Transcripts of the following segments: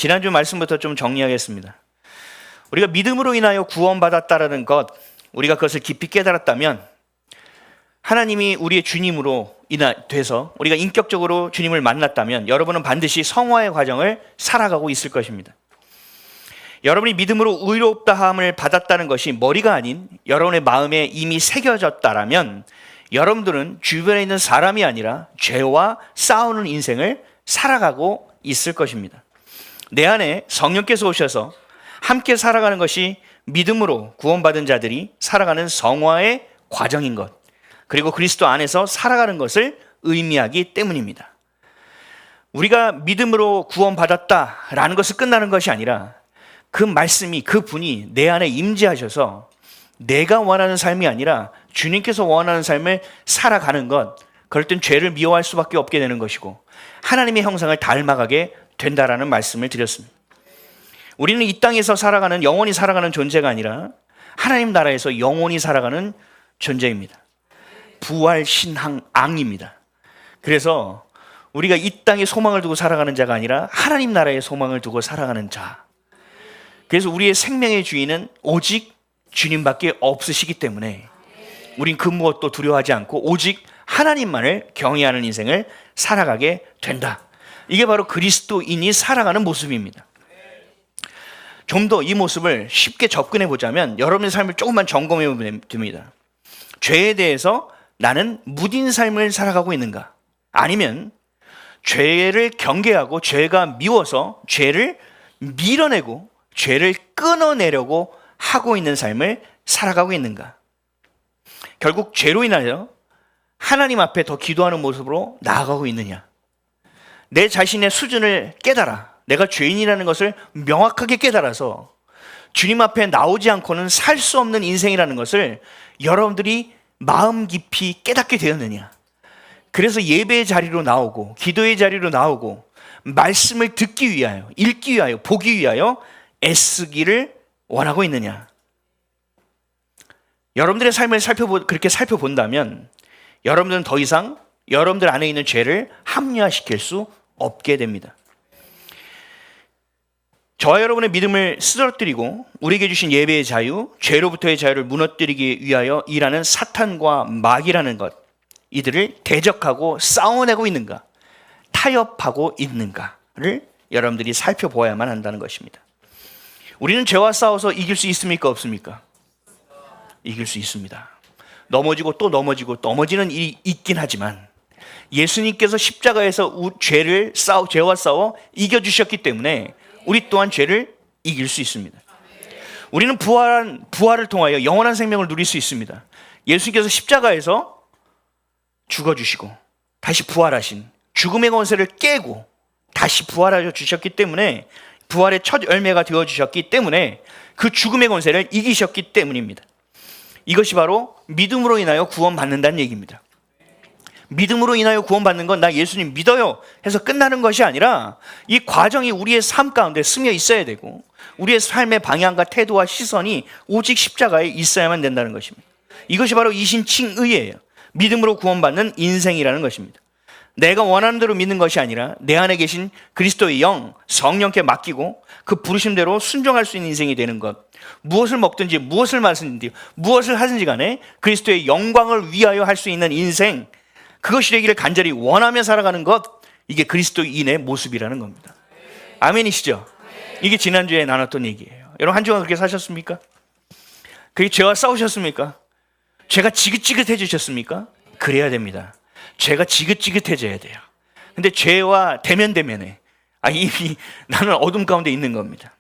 지난주 말씀부터 좀 정리하겠습니다. 우리가 믿음으로 인하여 구원받았다라는 것, 우리가 그것을 깊이 깨달았다면 하나님이 우리의 주님으로 돼서 우리가 인격적으로 주님을 만났다면 여러분은 반드시 성화의 과정을 살아가고 있을 것입니다. 여러분이 믿음으로 의롭다함을 받았다는 것이 머리가 아닌 여러분의 마음에 이미 새겨졌다라면 여러분들은 주변에 있는 사람이 아니라 죄와 싸우는 인생을 살아가고 있을 것입니다. 내 안에 성령께서 오셔서 함께 살아가는 것이 믿음으로 구원받은 자들이 살아가는 성화의 과정인 것, 그리고 그리스도 안에서 살아가는 것을 의미하기 때문입니다. 우리가 믿음으로 구원받았다라는 것이 끝나는 것이 아니라 그 말씀이, 그 분이 내 안에 임재하셔서 내가 원하는 삶이 아니라 주님께서 원하는 삶을 살아가는 것, 그럴 땐 죄를 미워할 수밖에 없게 되는 것이고 하나님의 형상을 닮아가게 된다라는 말씀을 드렸습니다. 우리는 이 땅에서 살아가는, 영원히 살아가는 존재가 아니라 하나님 나라에서 영원히 살아가는 존재입니다. 부활신앙입니다. 그래서 우리가 이 땅에 소망을 두고 살아가는 자가 아니라 하나님 나라에 소망을 두고 살아가는 자. 그래서 우리의 생명의 주인은 오직 주님밖에 없으시기 때문에 우린 그 무엇도 두려워하지 않고 오직 하나님만을 경외하는 인생을 살아가게 된다. 이게 바로 그리스도인이 살아가는 모습입니다. 좀 더 이 모습을 쉽게 접근해 보자면 여러분의 삶을 조금만 점검해 보면 됩니다. 죄에 대해서 나는 무딘 삶을 살아가고 있는가? 아니면 죄를 경계하고 죄가 미워서 죄를 밀어내고 죄를 끊어내려고 하고 있는 삶을 살아가고 있는가? 결국 죄로 인하여 하나님 앞에 더 기도하는 모습으로 나아가고 있느냐? 내 자신의 수준을 깨달아, 내가 죄인이라는 것을 명확하게 깨달아서 주님 앞에 나오지 않고는 살 수 없는 인생이라는 것을 여러분들이 마음 깊이 깨닫게 되었느냐? 그래서 예배의 자리로 나오고 기도의 자리로 나오고 말씀을 듣기 위하여, 읽기 위하여, 보기 위하여 애쓰기를 원하고 있느냐? 여러분들의 삶을 그렇게 살펴본다면 여러분들은 더 이상 여러분들 안에 있는 죄를 합리화시킬 수 없게 됩니다. 저와 여러분의 믿음을 쓰러뜨리고 우리에게 주신 예배의 자유, 죄로부터의 자유를 무너뜨리기 위하여 일하는 사탄과 마귀라는 것, 이들을 대적하고 싸워내고 있는가, 타협하고 있는가를 여러분들이 살펴보아야만 한다는 것입니다. 우리는 죄와 싸워서 이길 수 있습니까? 없습니까? 이길 수 있습니다. 넘어지고 또 넘어지고 넘어지는 일이 있긴 하지만 예수님께서 십자가에서 죄와 싸워 이겨주셨기 때문에 우리 또한 죄를 이길 수 있습니다. 우리는 부활을 통하여 영원한 생명을 누릴 수 있습니다. 예수님께서 십자가에서 죽어주시고 다시 부활하신, 죽음의 권세를 깨고 다시 부활하여 주셨기 때문에, 부활의 첫 열매가 되어주셨기 때문에 그 죽음의 권세를 이기셨기 때문입니다. 이것이 바로 믿음으로 인하여 구원받는다는 얘기입니다. 믿음으로 인하여 구원받는 건 나 예수님 믿어요 해서 끝나는 것이 아니라 이 과정이 우리의 삶 가운데 스며 있어야 되고 우리의 삶의 방향과 태도와 시선이 오직 십자가에 있어야만 된다는 것입니다. 이것이 바로 이신칭의예요. 믿음으로 구원받는 인생이라는 것입니다. 내가 원하는 대로 믿는 것이 아니라 내 안에 계신 그리스도의 영, 성령께 맡기고 그 부르심대로 순종할 수 있는 인생이 되는 것. 무엇을 먹든지 무엇을 마시든지 무엇을 하든지 간에 그리스도의 영광을 위하여 할 수 있는 인생, 그것이 되기를 간절히 원하며 살아가는 것, 이게 그리스도인의 모습이라는 겁니다. 아멘이시죠? 이게 지난주에 나눴던 얘기예요. 여러분 한 주간 그렇게 사셨습니까? 그게 죄와 싸우셨습니까? 죄가 지긋지긋해지셨습니까? 그래야 됩니다. 죄가 지긋지긋해져야 돼요. 근데 죄와 대면대면에 이미 나는 어둠 가운데 있는 겁니다.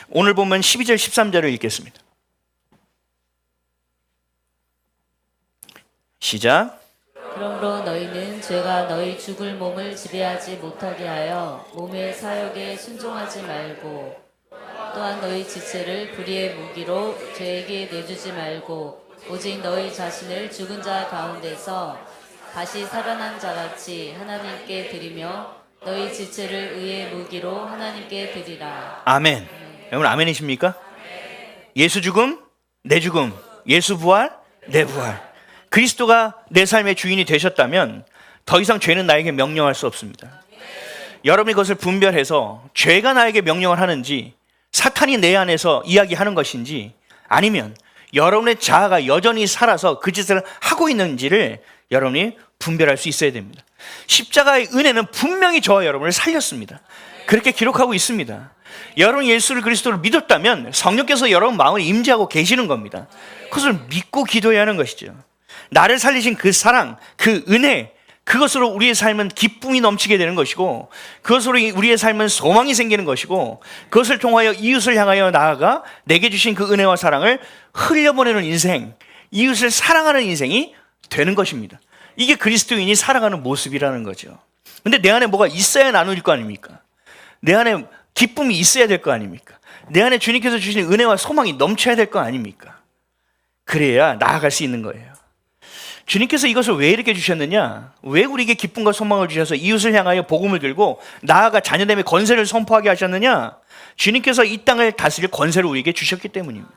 오늘 보면 12절 13절을 읽겠습니다. 시작. 그러므로 너희는 죄가 너희 죽을 몸을 지배하지 못하게 하여 몸의 사역에 순종하지 말고, 또한 너희 지체를 불의의 무기로 죄에게 내주지 말고 오직 너희 자신을 죽은 자 가운데서 다시 살아난 자같이 하나님께 드리며 너희 지체를 의의 무기로 하나님께 드리라. 아멘. 여러분 아멘이십니까? 예수 죽음, 내 죽음. 예수 부활, 내 부활. 그리스도가 내 삶의 주인이 되셨다면 더 이상 죄는 나에게 명령할 수 없습니다. 여러분이 그것을 분별해서 죄가 나에게 명령을 하는지 사탄이 내 안에서 이야기하는 것인지 아니면 여러분의 자아가 여전히 살아서 그 짓을 하고 있는지를 여러분이 분별할 수 있어야 됩니다. 십자가의 은혜는 분명히 저와 여러분을 살렸습니다. 그렇게 기록하고 있습니다. 여러분 예수를 그리스도를 믿었다면 성령께서 여러분 마음을 임재하고 계시는 겁니다. 그것을 믿고 기도해야 하는 것이죠. 나를 살리신 그 사랑, 그 은혜, 그것으로 우리의 삶은 기쁨이 넘치게 되는 것이고 그것으로 우리의 삶은 소망이 생기는 것이고 그것을 통하여 이웃을 향하여 나아가 내게 주신 그 은혜와 사랑을 흘려보내는 인생, 이웃을 사랑하는 인생이 되는 것입니다. 이게 그리스도인이 살아가는 모습이라는 거죠. 근데 내 안에 뭐가 있어야 나눌 거 아닙니까? 내 안에 기쁨이 있어야 될 거 아닙니까? 내 안에 주님께서 주신 은혜와 소망이 넘쳐야 될 거 아닙니까? 그래야 나아갈 수 있는 거예요. 주님께서 이것을 왜 이렇게 주셨느냐? 왜 우리에게 기쁨과 소망을 주셔서 이웃을 향하여 복음을 들고 나아가 자녀됨의 권세를 선포하게 하셨느냐? 주님께서 이 땅을 다스릴 권세를 우리에게 주셨기 때문입니다.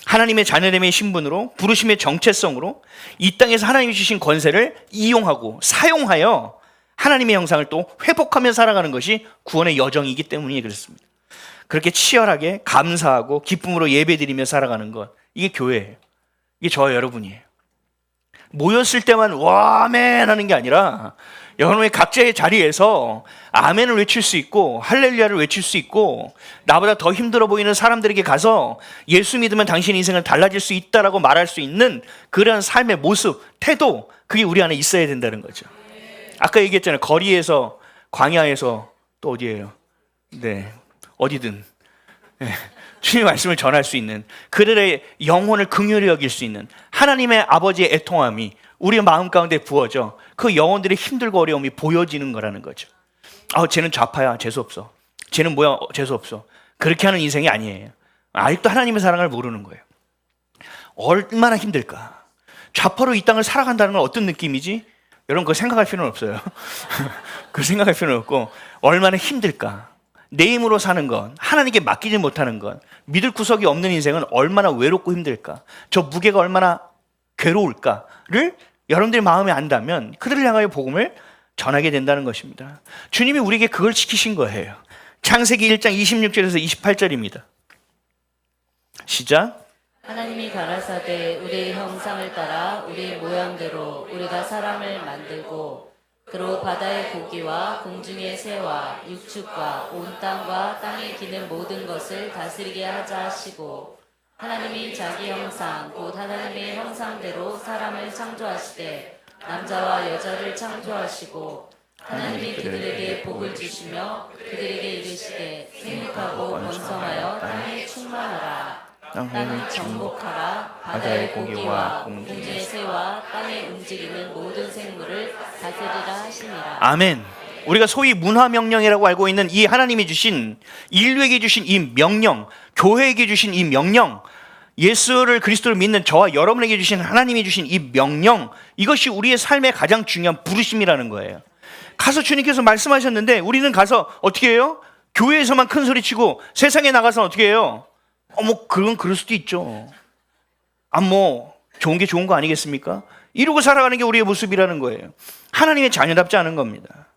하나님의 자녀됨의 신분으로 부르심의 정체성으로 이 땅에서 하나님이 주신 권세를 이용하고 사용하여 하나님의 형상을 또 회복하며 살아가는 것이 구원의 여정이기 때문에 그렇습니다. 그렇게 치열하게 감사하고 기쁨으로 예배드리며 살아가는 것, 이게 교회예요. 이게 저와 여러분이에요. 모였을 때만 와 아멘 하는 게 아니라 여러분의 각자의 자리에서 아멘을 외칠 수 있고 할렐루야를 외칠 수 있고 나보다 더 힘들어 보이는 사람들에게 가서 예수 믿으면 당신 인생은 달라질 수 있다라고 말할 수 있는 그런 삶의 모습, 태도, 그게 우리 안에 있어야 된다는 거죠. 아까 얘기했잖아요. 거리에서, 광야에서, 또 어디예요? 네, 어디든 주님의 말씀을 전할 수 있는, 그들의 영혼을 긍휼히 여길 수 있는 하나님의 아버지의 애통함이 우리의 마음 가운데 부어져 그 영혼들의 힘들고 어려움이 보여지는 거라는 거죠. 쟤는 좌파야, 재수없어. 쟤는 뭐야, 재수없어. 그렇게 하는 인생이 아니에요. 아직도 하나님의 사랑을 모르는 거예요. 얼마나 힘들까. 좌파로 이 땅을 살아간다는 건 어떤 느낌이지? 여러분 그거 생각할 필요는 없어요. 그거 생각할 필요는 없고 얼마나 힘들까. 내 힘으로 사는 건, 하나님께 맡기지 못하는 건, 믿을 구석이 없는 인생은 얼마나 외롭고 힘들까, 저 무게가 얼마나 괴로울까를 여러분들이 마음에 안다면 그들을 향하여 복음을 전하게 된다는 것입니다. 주님이 우리에게 그걸 시키신 거예요. 창세기 1장 26절에서 28절입니다. 시작. 하나님이 가라사대 우리의 형상을 따라 우리의 모양대로 우리가 사람을 만들고 그로 바다의 고기와 공중의 새와 육축과 온 땅과 땅에 기는 모든 것을 다스리게 하자 하시고 하나님이 자기 형상 곧 하나님의 형상대로 사람을 창조하시되 남자와 여자를 창조하시고 하나님이 그들에게 복을 주시며 그들에게 이르시되 생육하고 번성하여 땅에 충만하라. 땅을 정복하라. 바다의 고기와 공중의 새와 땅에 움직이는 모든 생물을 다스리라 하시니라. 아멘. 우리가 소위 문화명령이라고 알고 있는 이 하나님이 주신, 인류에게 주신 이 명령, 교회에게 주신 이 명령, 예수를 그리스도를 믿는 저와 여러분에게 주신 하나님이 주신 이 명령, 이것이 우리의 삶의 가장 중요한 부르심이라는 거예요. 가서 주님께서 말씀하셨는데 우리는 가서 어떻게 해요? 교회에서만 큰 소리 치고 세상에 나가서 어떻게 해요? 그건 그럴 수도 있죠. 좋은 게 좋은 거 아니겠습니까? 이러고 살아가는 게 우리의 모습이라는 거예요. 하나님의 자녀답지 않은 겁니다.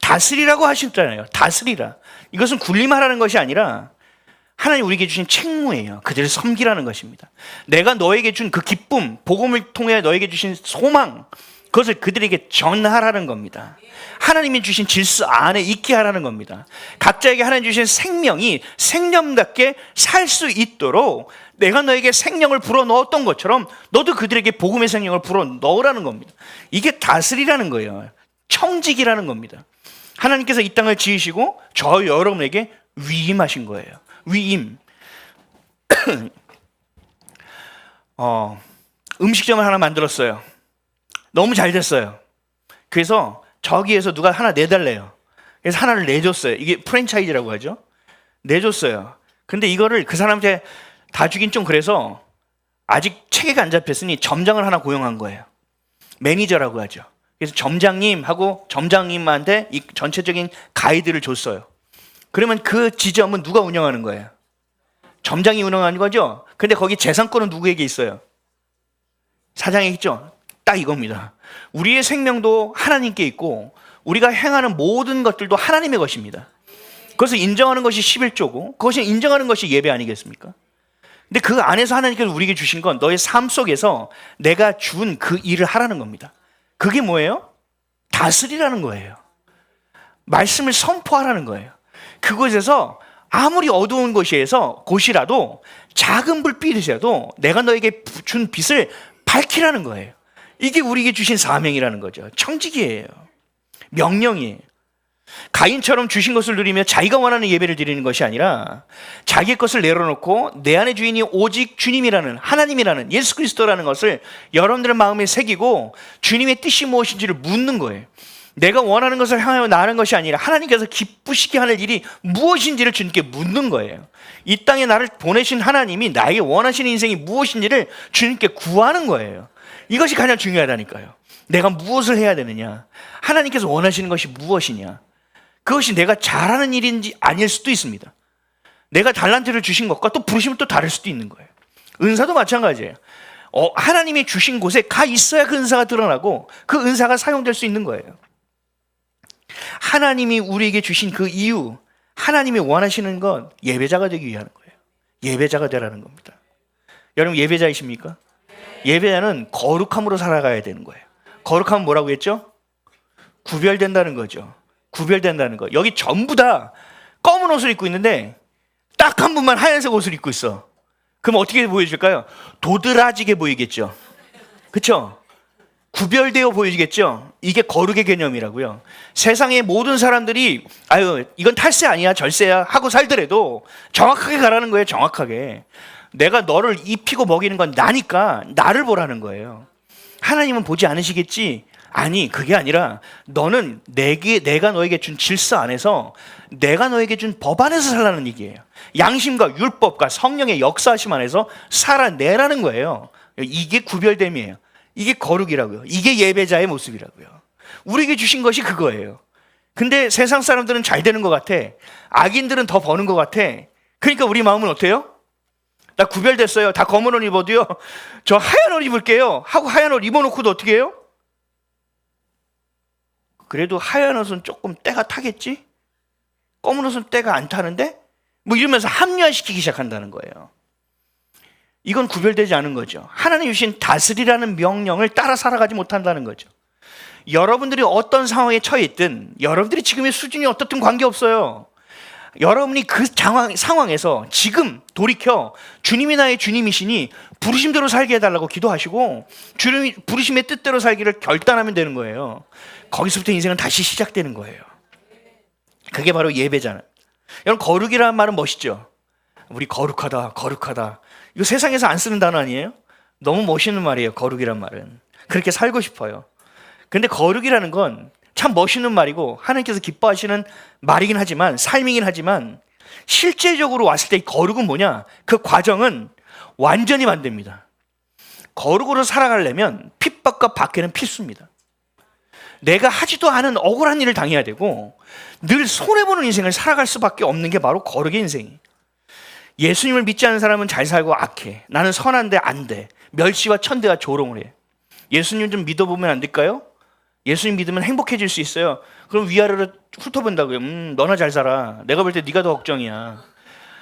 다스리라고 하셨잖아요. 다스리라. 이것은 군림하라는 것이 아니라 하나님 우리에게 주신 책무예요. 그들을 섬기라는 것입니다. 내가 너에게 준 그 기쁨, 복음을 통해 너에게 주신 소망, 그것을 그들에게 전하라는 겁니다. 하나님이 주신 질서 안에 있게 하라는 겁니다. 각자에게 하나님 주신 생명이 생명답게 살 수 있도록 내가 너에게 생명을 불어넣었던 것처럼 너도 그들에게 복음의 생명을 불어넣으라는 겁니다. 이게 다스리라는 거예요. 청직이라는 겁니다. 하나님께서 이 땅을 지으시고 저 여러분에게 위임하신 거예요. 위임. 음식점을 하나 만들었어요. 너무 잘 됐어요. 그래서 저기에서 누가 하나 내달래요. 그래서 하나를 내줬어요. 이게 프랜차이즈라고 하죠. 내줬어요. 근데 이거를 그 사람한테 다 주긴 좀 그래서 아직 체계가 안 잡혔으니 점장을 하나 고용한 거예요. 매니저라고 하죠. 그래서 점장님하고 점장님한테 이 전체적인 가이드를 줬어요. 그러면 그 지점은 누가 운영하는 거예요? 점장이 운영하는 거죠. 근데 거기 재산권은 누구에게 있어요? 사장에게 있죠. 딱 이겁니다. 우리의 생명도 하나님께 있고 우리가 행하는 모든 것들도 하나님의 것입니다. 그것을 인정하는 것이 11조고 그것을 인정하는 것이 예배 아니겠습니까? 근데 그 안에서 하나님께서 우리에게 주신 건 너의 삶 속에서 내가 준 그 일을 하라는 겁니다. 그게 뭐예요? 다스리라는 거예요. 말씀을 선포하라는 거예요. 그곳에서 아무리 어두운 곳이라도 작은 불빛이라도 내가 너에게 준 빛을 밝히라는 거예요. 이게 우리에게 주신 사명이라는 거죠. 청지기예요. 명령이에요. 가인처럼 주신 것을 누리며 자기가 원하는 예배를 드리는 것이 아니라 자기의 것을 내려놓고 내 안의 주인이 오직 주님이라는, 하나님이라는, 예수 그리스도라는 것을 여러분들의 마음에 새기고 주님의 뜻이 무엇인지를 묻는 거예요. 내가 원하는 것을 향하여 나가는 것이 아니라 하나님께서 기쁘시게 하는 일이 무엇인지를 주님께 묻는 거예요. 이 땅에 나를 보내신 하나님이 나에게 원하시는 인생이 무엇인지를 주님께 구하는 거예요. 이것이 가장 중요하다니까요. 내가 무엇을 해야 되느냐, 하나님께서 원하시는 것이 무엇이냐, 그것이 내가 잘하는 일인지 아닐 수도 있습니다. 내가 달란트를 주신 것과 또 부르심은 또 다를 수도 있는 거예요. 은사도 마찬가지예요. 하나님이 주신 곳에 가 있어야 그 은사가 드러나고 그 은사가 사용될 수 있는 거예요. 하나님이 우리에게 주신 그 이유, 하나님이 원하시는 건 예배자가 되기 위한 거예요. 예배자가 되라는 겁니다. 여러분 예배자이십니까? 예배자는 거룩함으로 살아가야 되는 거예요. 거룩함은 뭐라고 했죠? 구별된다는 거죠. 구별된다는 거. 여기 전부 다 검은 옷을 입고 있는데 딱 한 분만 하얀색 옷을 입고 있어. 그럼 어떻게 보여질까요? 도드라지게 보이겠죠. 그렇죠? 구별되어 보이겠죠. 이게 거룩의 개념이라고요. 세상의 모든 사람들이 아유 이건 탈세 아니야 절세야 하고 살더라도 정확하게 가라는 거예요. 정확하게. 내가 너를 입히고 먹이는 건 나니까 나를 보라는 거예요. 하나님은 보지 않으시겠지? 아니 그게 아니라 너는 내가 너에게 준 질서 안에서 내가 너에게 준 법 안에서 살라는 얘기예요. 양심과 율법과 성령의 역사하심 안에서 살아내라는 거예요. 이게 구별됨이에요. 이게 거룩이라고요. 이게 예배자의 모습이라고요. 우리에게 주신 것이 그거예요. 근데 세상 사람들은 잘 되는 것 같아. 악인들은 더 버는 것 같아. 그러니까 우리 마음은 어때요? 나 구별됐어요. 다 검은 옷 입어도요. 저 하얀 옷 입을게요. 하고 하얀 옷 입어놓고도 어떻게 해요? 그래도 하얀 옷은 조금 때가 타겠지? 검은 옷은 때가 안 타는데? 뭐 이러면서 합리화시키기 시작한다는 거예요. 이건 구별되지 않은 거죠. 하나님 주신 다스리라는 명령을 따라 살아가지 못한다는 거죠. 여러분들이 어떤 상황에 처해 있든 여러분들이 지금의 수준이 어떻든 관계없어요. 여러분이 그 상황에서 지금 돌이켜 주님이 나의 주님이시니 부르심대로 살게 해달라고 기도하시고 주님이 부르심의 뜻대로 살기를 결단하면 되는 거예요. 거기서부터 인생은 다시 시작되는 거예요. 그게 바로 예배잖아요. 여러분 거룩이라는 말은 멋있죠. 우리 거룩하다 거룩하다. 이거 세상에서 안 쓰는 단어 아니에요? 너무 멋있는 말이에요. 거룩이란 말은. 그렇게 살고 싶어요. 근데 거룩이라는 건 참 멋있는 말이고 하나님께서 기뻐하시는 말이긴 하지만 삶이긴 하지만 실제적으로 왔을 때 거룩은 뭐냐? 그 과정은 완전히 반대입니다. 거룩으로 살아가려면 핍박과 박해는 필수입니다. 내가 하지도 않은 억울한 일을 당해야 되고 늘 손해보는 인생을 살아갈 수밖에 없는 게 바로 거룩의 인생이에요. 예수님을 믿지 않는 사람은 잘 살고 악해. 나는 선한데 안 돼. 멸시와 천대가 조롱을 해. 예수님 좀 믿어보면 안 될까요? 예수님 믿으면 행복해질 수 있어요. 그럼 위아래로 훑어본다고요. 너나 잘 살아. 내가 볼 때 네가 더 걱정이야.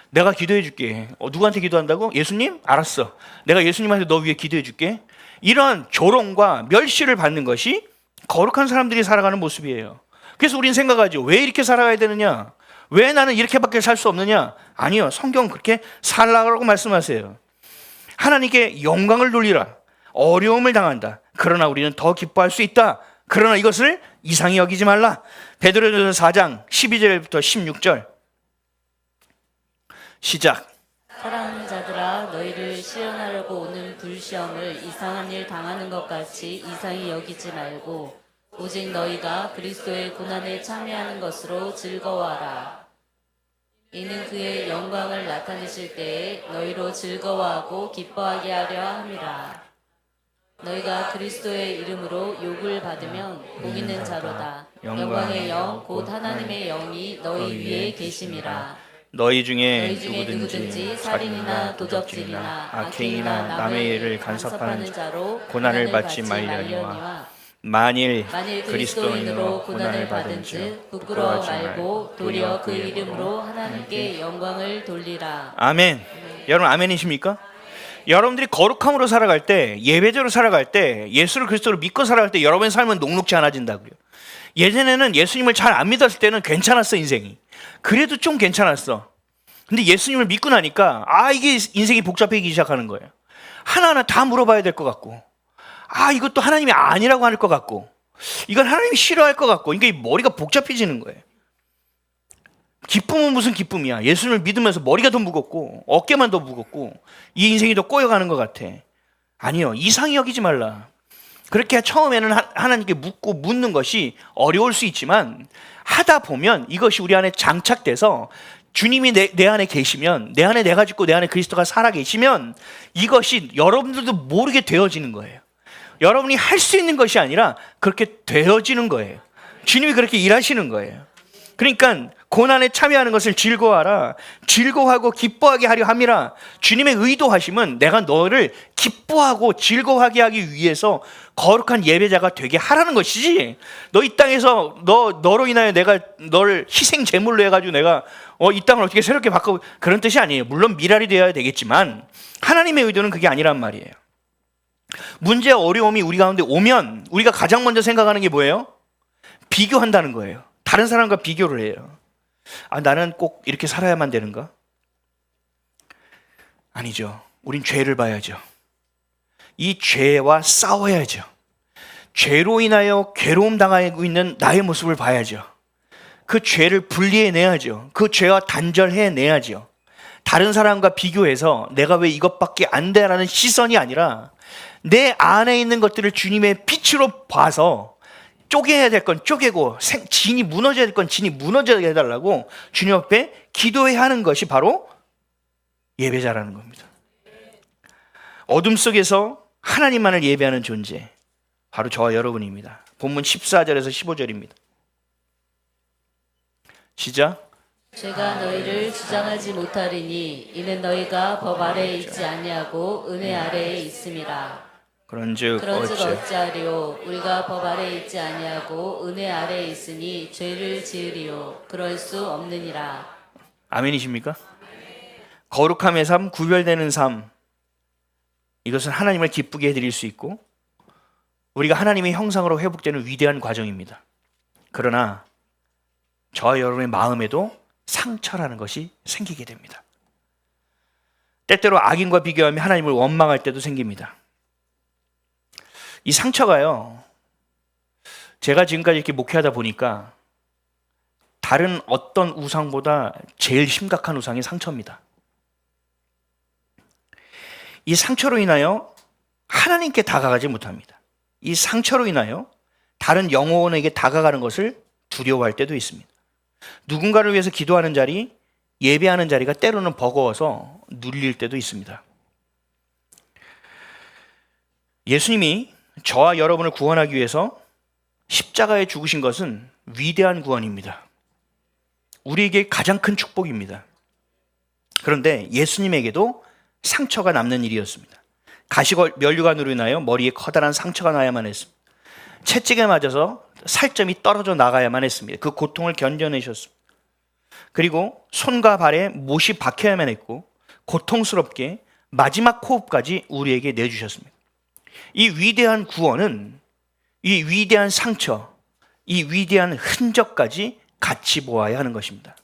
내가 기도해 줄게. 누구한테 기도한다고? 예수님? 알았어. 내가 예수님한테 너 위해 기도해 줄게. 이런 조롱과 멸시를 받는 것이 거룩한 사람들이 살아가는 모습이에요. 그래서 우린 생각하죠. 왜 이렇게 살아가야 되느냐? 왜 나는 이렇게밖에 살 수 없느냐? 아니요. 성경은 그렇게 살라고 말씀하세요. 하나님께 영광을 돌리라. 어려움을 당한다. 그러나 우리는 더 기뻐할 수 있다. 그러나 이것을 이상히 여기지 말라. 베드로전서 4장 12절부터 16절 시작. 사랑하는 자들아 너희를 시련하려고 오는 불시험을 이상한 일 당하는 것 같이 이상히 여기지 말고 오직 너희가 그리스도의 고난에 참여하는 것으로 즐거워하라. 이는 그의 영광을 나타내실 때에 너희로 즐거워하고 기뻐하게 하려 함이라. 너희가 그리스도의 이름으로 욕을 받으면 복 있는 자로다. 영광의 영 곧 하나님의 영이 너희 위에 계심이라. 너희 중에 누구든지 살인이나 도적질이나 악행이나 남의 일을 간섭하는 자로 고난을 받지 말려니와 만일 그리스도인으로 고난을 받은즉 부끄러워 말고 도리어 그 이름으로 하나님께 영광을 돌리라. 아멘. 여러분 아멘이십니까? 여러분들이 거룩함으로 살아갈 때, 예배자로 살아갈 때, 예수를 그리스도로 믿고 살아갈 때 여러분의 삶은 녹록지 않아진다고요. 예전에는 예수님을 잘 안 믿었을 때는 괜찮았어, 인생이. 그래도 좀 괜찮았어. 근데 예수님을 믿고 나니까 이게 인생이 복잡해지기 시작하는 거예요. 하나하나 다 물어봐야 될 것 같고, 이것도 하나님이 아니라고 할 것 같고, 이건 하나님이 싫어할 것 같고, 그러니까 이 머리가 복잡해지는 거예요. 기쁨은 무슨 기쁨이야? 예수님을 믿으면서 머리가 더 무겁고 어깨만 더 무겁고 이 인생이 더 꼬여가는 것 같아. 아니요, 이상히 여기지 말라. 그렇게 처음에는 하나님께 묻고 묻는 것이 어려울 수 있지만 하다 보면 이것이 우리 안에 장착돼서 주님이 내 안에 계시면, 내 안에 내가 죽고 내 안에 그리스도가 살아 계시면 이것이 여러분들도 모르게 되어지는 거예요. 여러분이 할 수 있는 것이 아니라 그렇게 되어지는 거예요. 주님이 그렇게 일하시는 거예요. 그러니까 고난에 참여하는 것을 즐거워하라. 즐거워하고 기뻐하게 하려 함이라. 주님의 의도하심은 내가 너를 기뻐하고 즐거워하게 하기 위해서 거룩한 예배자가 되게 하라는 것이지, 너 이 땅에서 너로 인하여 내가 너를 희생 제물로 해가지고 내가 이 땅을 어떻게 새롭게 바꿔, 그런 뜻이 아니에요. 물론 미랄이 되어야 되겠지만 하나님의 의도는 그게 아니란 말이에요. 문제와 어려움이 우리 가운데 오면 우리가 가장 먼저 생각하는 게 뭐예요? 비교한다는 거예요. 다른 사람과 비교를 해요. 나는 꼭 이렇게 살아야만 되는가? 아니죠. 우린 죄를 봐야죠. 이 죄와 싸워야죠. 죄로 인하여 괴로움 당하고 있는 나의 모습을 봐야죠. 그 죄를 분리해내야죠. 그 죄와 단절해내야죠. 다른 사람과 비교해서 내가 왜 이것밖에 안 돼라는 시선이 아니라 내 안에 있는 것들을 주님의 빛으로 봐서 쪼개야 될 건 쪼개고 진이 무너져야 될 건 진이 무너져야 해달라고 주님 앞에 기도해야 하는 것이 바로 예배자라는 겁니다. 어둠 속에서 하나님만을 예배하는 존재, 바로 저와 여러분입니다. 본문 14절에서 15절입니다. 시작. 제가 너희를 주장하지 못하리니 이는 너희가 법 아래에 있지 아니하고 은혜 아래에 있음이라. 그런즉 어찌하리요? 우리가 법 아래에 있지 아니하고 은혜 아래에 있으니 죄를 지으리요? 그럴 수 없느니라. 아멘이십니까? 거룩함의 삶, 구별되는 삶, 이것은 하나님을 기쁘게 해드릴 수 있고 우리가 하나님의 형상으로 회복되는 위대한 과정입니다. 그러나 저와 여러분의 마음에도 상처라는 것이 생기게 됩니다. 때때로 악인과 비교하며 하나님을 원망할 때도 생깁니다. 이 상처가요, 제가 지금까지 이렇게 목회하다 보니까 다른 어떤 우상보다 제일 심각한 우상이 상처입니다. 이 상처로 인하여 하나님께 다가가지 못합니다. 이 상처로 인하여 다른 영혼에게 다가가는 것을 두려워할 때도 있습니다. 누군가를 위해서 기도하는 자리, 예배하는 자리가 때로는 버거워서 눌릴 때도 있습니다. 예수님이 저와 여러분을 구원하기 위해서 십자가에 죽으신 것은 위대한 구원입니다. 우리에게 가장 큰 축복입니다. 그런데 예수님에게도 상처가 남는 일이었습니다. 가시면류관으로 인하여 머리에 커다란 상처가 나야만 했습니다. 채찍에 맞아서 살점이 떨어져 나가야만 했습니다. 그 고통을 견뎌내셨습니다. 그리고 손과 발에 못이 박혀야만 했고 고통스럽게 마지막 호흡까지 우리에게 내주셨습니다. 이 위대한 구원은 이 위대한 상처, 이 위대한 흔적까지 같이 보아야 하는 것입니다.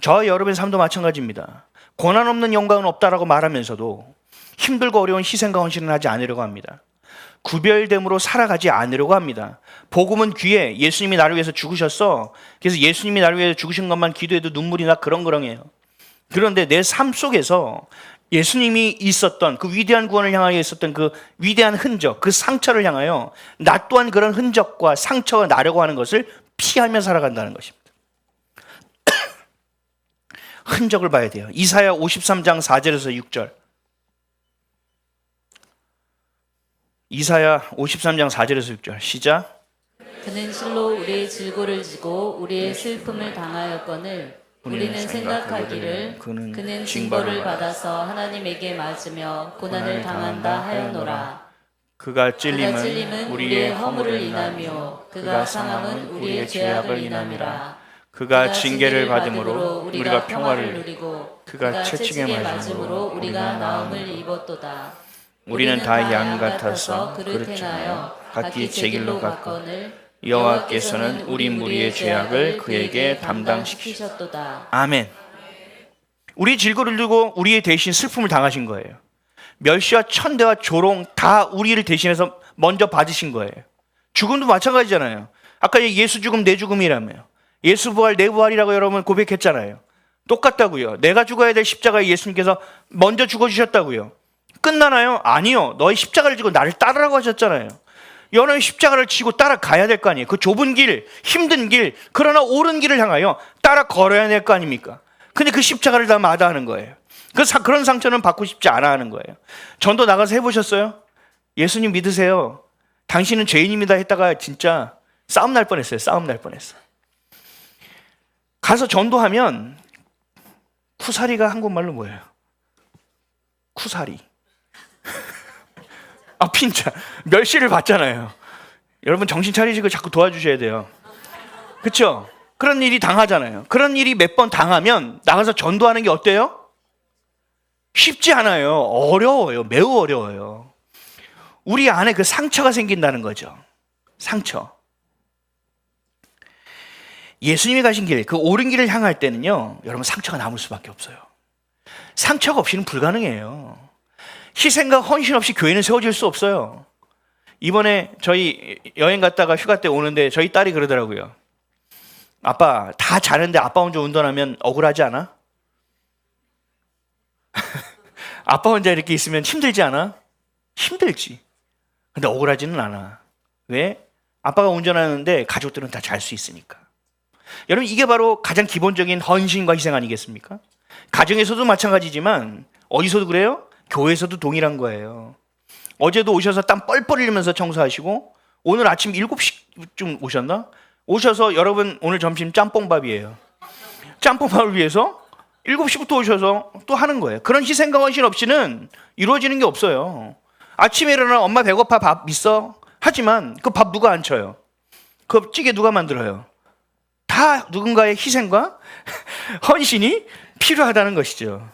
저와 여러분의 삶도 마찬가지입니다. 고난 없는 영광은 없다라고 말하면서도 힘들고 어려운 희생과 헌신을 하지 않으려고 합니다. 구별됨으로 살아가지 않으려고 합니다. 복음은 귀해. 예수님이 나를 위해서 죽으셨어. 그래서 예수님이 나를 위해서 죽으신 것만 기도해도 눈물이 나 그렁그렁해요. 그런데 내 삶 속에서 예수님이 있었던 그 위대한 구원을 향하여 있었던 그 위대한 흔적, 그 상처를 향하여 나 또한 그런 흔적과 상처가 나려고 하는 것을 피하며 살아간다는 것입니다. 흔적을 봐야 돼요. 이사야 53장 4절에서 6절. 이사야 53장 4절에서 6절 시작. 그는 실로 우리의 질고를 지고 우리의 슬픔을 당하였거늘 우리는 생각하기를 그는 징벌을 받아서 하나님에게 맞으며 고난을 당한다 하였노라. 그가 그가 찔림은 찔림은 우리의 허물을 인하며 그가 상함은 우리의 죄악을 인함이라. 그가 징계를 받음으로 우리가 평화를 누리고 그가 채찍에 맞음으로 우리가 나음을 입었도다. 우리는 다 양 같아서 그릇행하여 각기 제 길로 갔거늘 여호와께서는 우리 무리의 죄악을 그에게 담당시키셨도다. 아멘. 우리 질고를 들고 우리의 대신 슬픔을 당하신 거예요. 멸시와 천대와 조롱 다 우리를 대신해서 먼저 받으신 거예요. 죽음도 마찬가지잖아요. 아까 예수 죽음 내 죽음이라며요. 예수 부활 내 부활이라고 여러분 고백했잖아요. 똑같다고요. 내가 죽어야 될 십자가에 예수님께서 먼저 죽어주셨다고요. 끝나나요? 아니요. 너희 십자가를 지고 나를 따르라고 하셨잖아요. 여러분 십자가를 지고 따라가야 될 거 아니에요. 그 좁은 길, 힘든 길, 그러나 옳은 길을 향하여 따라 걸어야 될 거 아닙니까? 근데 그 십자가를 다 마다하는 거예요. 그런 상처는 받고 싶지 않아 하는 거예요. 전도 나가서 해보셨어요? 예수님 믿으세요. 당신은 죄인입니다 했다가 진짜 싸움 날 뻔했어요. 싸움 날 뻔했어. 가서 전도하면 쿠사리가 한국말로 뭐예요? 쿠사리. 아, 핀자. 멸시를 받잖아요. 여러분 정신 차리시고 자꾸 도와주셔야 돼요. 그렇죠? 그런 일이 당하잖아요. 그런 일이 몇 번 당하면 나가서 전도하는 게 어때요? 쉽지 않아요. 어려워요. 매우 어려워요. 우리 안에 그 상처가 생긴다는 거죠. 상처. 예수님이 가신 길, 그 옳은 길을 향할 때는요, 여러분 상처가 남을 수밖에 없어요. 상처가 없이는 불가능해요. 희생과 헌신 없이 교회는 세워질 수 없어요. 이번에 저희 여행 갔다가 휴가 때 오는데 저희 딸이 그러더라고요. 아빠, 다 자는데 아빠 혼자 운전하면 억울하지 않아? 아빠 혼자 이렇게 있으면 힘들지 않아? 힘들지. 근데 억울하지는 않아. 왜? 아빠가 운전하는데 가족들은 다 잘 수 있으니까. 여러분 이게 바로 가장 기본적인 헌신과 희생 아니겠습니까? 가정에서도 마찬가지지만 어디서도 그래요? 교회에서도 동일한 거예요. 어제도 오셔서 땀 뻘뻘 흘리면서 청소하시고 오늘 아침 7시쯤 오셨나? 오셔서 여러분 오늘 점심 짬뽕밥이에요. 짬뽕밥을 위해서 7시부터 오셔서 또 하는 거예요. 그런 희생과 헌신 없이는 이루어지는 게 없어요. 아침에 일어나 엄마 배고파 밥 있어? 하지만 그 밥 누가 안 쳐요? 그 찌개 누가 만들어요? 다 누군가의 희생과 헌신이 필요하다는 것이죠.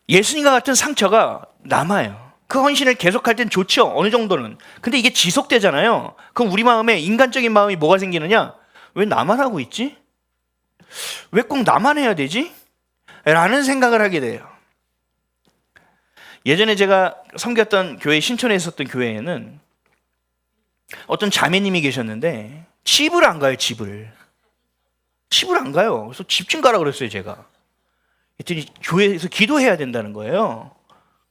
예수님과 같은 상처가 남아요. 그 헌신을 계속할 땐 좋죠. 어느 정도는. 근데 이게 지속되잖아요. 그럼 우리 마음에 인간적인 마음이 뭐가 생기느냐? 왜 나만 하고 있지? 왜 꼭 나만 해야 되지? 라는 생각을 하게 돼요. 예전에 제가 섬겼던 교회, 신촌에 있었던 교회에는 어떤 자매님이 계셨는데 집을 안 가요. 집을 안 가요. 그래서 집 좀 가라 그랬어요. 제가 그랬더니 교회에서 기도해야 된다는 거예요.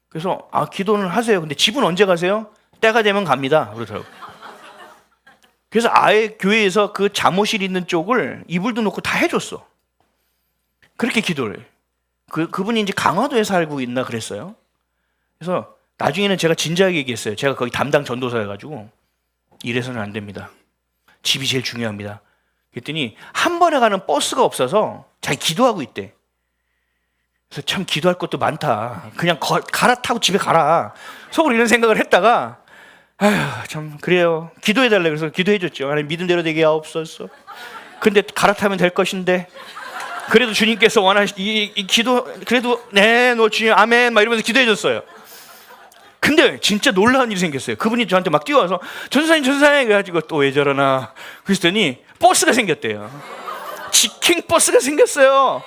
그래서 기도는 하세요. 근데 집은 언제 가세요? 때가 되면 갑니다. 그러더라고요. 그래서 아예 교회에서 그 잠옷실 있는 쪽을 이불도 놓고 다 해줬어. 그렇게 기도를. 그분이 이제 강화도에 살고 있나 그랬어요. 그래서 나중에는 제가 진지하게 얘기했어요. 제가 거기 담당 전도사여가지고 이래서는 안 됩니다. 집이 제일 중요합니다. 그랬더니 한 번에 가는 버스가 없어서 자기 기도하고 있대. 그래서 참 기도할 것도 많다. 그냥 갈아타고 집에 가라. 속으로 이런 생각을 했다가 아휴 참 그래요. 기도해달래. 그래서 기도해줬죠. 하나님 믿은 대로 되게 하옵소서. 근데 갈아타면 될 것인데 그래도 주님께서 이 기도 그래도 네, 너 주님 아멘 막 이러면서 기도해줬어요. 근데 진짜 놀라운 일이 생겼어요. 그분이 저한테 막 뛰어와서 전사님 그래가지고 또 왜 저러나 그랬더니 버스가 생겼대요. 직행 버스가 생겼어요.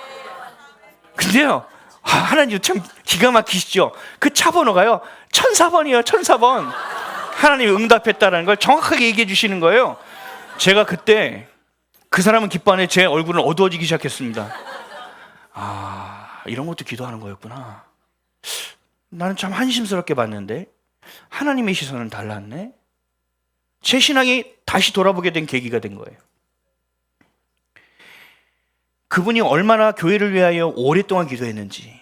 근데요 하나님 참 기가 막히시죠. 그 차 번호가요 1004번이에요. 1004번. 하나님이 응답했다는 걸 정확하게 얘기해 주시는 거예요. 제가 그때 그 사람은 기뻐하네 제 얼굴은 어두워지기 시작했습니다. 이런 것도 기도하는 거였구나. 나는 참 한심스럽게 봤는데 하나님의 시선은 달랐네. 제 신앙이 다시 돌아보게 된 계기가 된 거예요. 그분이 얼마나 교회를 위하여 오랫동안 기도했는지.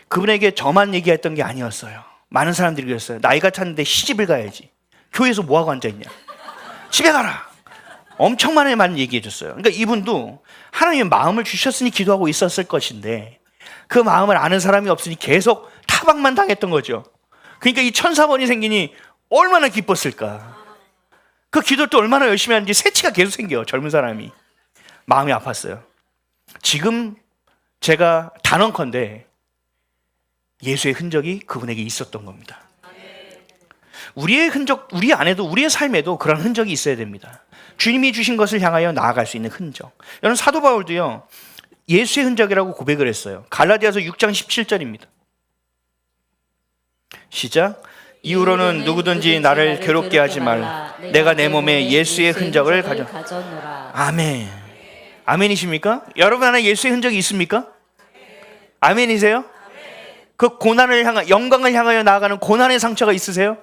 그분에게 저만 얘기했던 게 아니었어요. 많은 사람들이 그랬어요. 나이가 찼는데 시집을 가야지. 교회에서 뭐하고 앉아있냐. 집에 가라. 엄청 많은 얘기해 줬어요. 그러니까 이분도 하나님의 마음을 주셨으니 기도하고 있었을 것인데 그 마음을 아는 사람이 없으니 계속 타박만 당했던 거죠. 그러니까 이 천사번이 생기니 얼마나 기뻤을까. 그 기도를 또 얼마나 열심히 하는지 새치가 계속 생겨. 젊은 사람이. 마음이 아팠어요. 지금 제가 단언컨대 예수의 흔적이 그분에게 있었던 겁니다. 우리의 흔적, 우리 안에도, 우리의 삶에도 그런 흔적이 있어야 됩니다. 주님이 주신 것을 향하여 나아갈 수 있는 흔적. 여러분, 사도 바울도요, 예수의 흔적이라고 고백을 했어요. 갈라디아서 6장 17절입니다. 시작. 이후로는 누구든지 나를 괴롭게 하지 말라. 내가 내 몸에 예수의 흔적을 가져노라. 아멘. 아멘이십니까? 여러분 안에 예수의 흔적이 있습니까? 아멘이세요? 그 고난을 향하, 영광을 향하여 나아가는 고난의 상처가 있으세요?